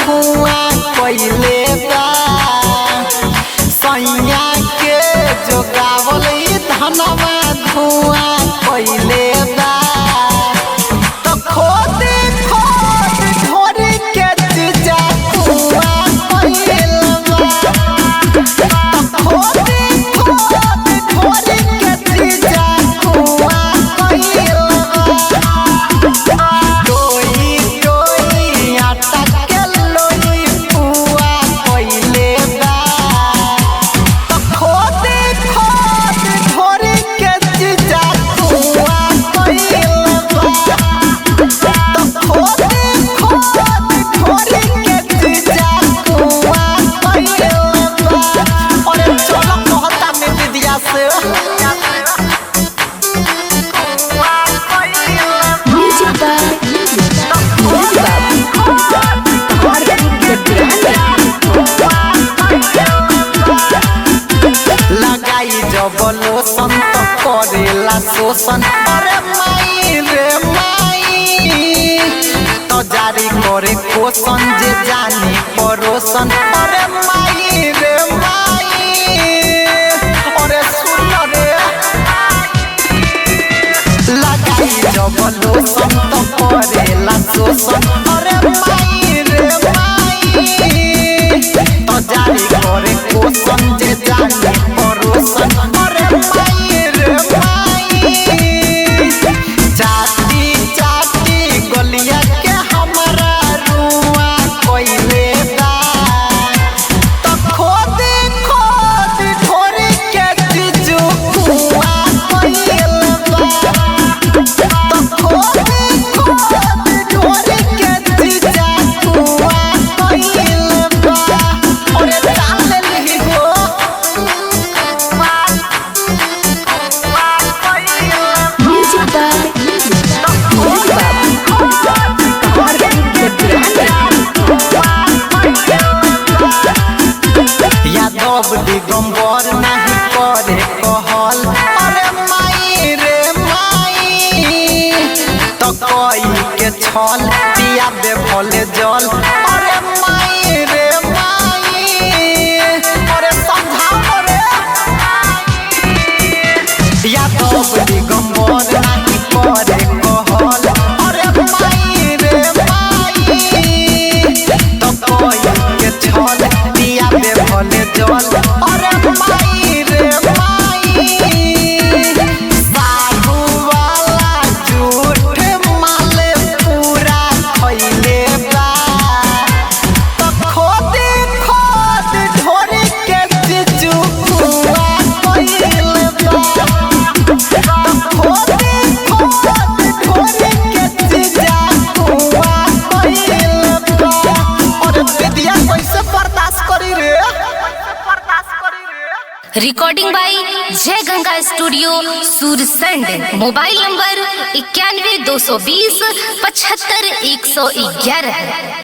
धुआं कइले बा सैया के जोगावल धनवा धुआं कइले बा तो खोद खोद ढोरी के जीजा धुआं कइले बा खोद खोद ढोरी के जीजा धुआं कइले बा डोई डोई आटा के लोई पुआ कइले बा तो खोद खोद ढोरी के जीजा धुआं कइले बा तो खोद खोद ढोरी के जीजा धुआं कइले बा अरे चलो कहता में विद्या से म्यूजिक बाय लगाई जब लोसन तो करेला शोषण अरे माई रे माई तो जारी करे कोसन जे जानी परोसन अरे माई रे माई अरे सुन रे लगाई जब लोसन तो करेला शोषण अरे माई रे माई तो जारी करे कोसन जे जानी परोसन अरे माई रे माई जाती जाती गलिया के हमरा रुआ कइले बा तो खोद खोद ढोरी के जीजू कुआ कइले बा तो खोद खोद ढोरी के जीजा कुआ कइले बा अरे डाल ली हो म्यूजिक बाय यादव दिगंबर नहीं करे कहल अरे माई रे माई तो कोई के छल पिया दे भले जल अरे माई रे माई अरे समझाओ रे यादव दिगंबर नहीं करे कहल अरे माई रे माई तो कोई के छल पिया दे भले जल अरे माई रे माई साधु वाला झूठ माले पूरा खइले बा तो खोद खोद ढोरी के जीजू कुआ कइले बा तो खोद खोद ढोरी के जीजा कुआ कइले बा और विद्या कैसे बर्दाश्त करी रे रिकॉर्डिंग बाय जय Ganga studio Sursand. Mobile number 91 220 75 111।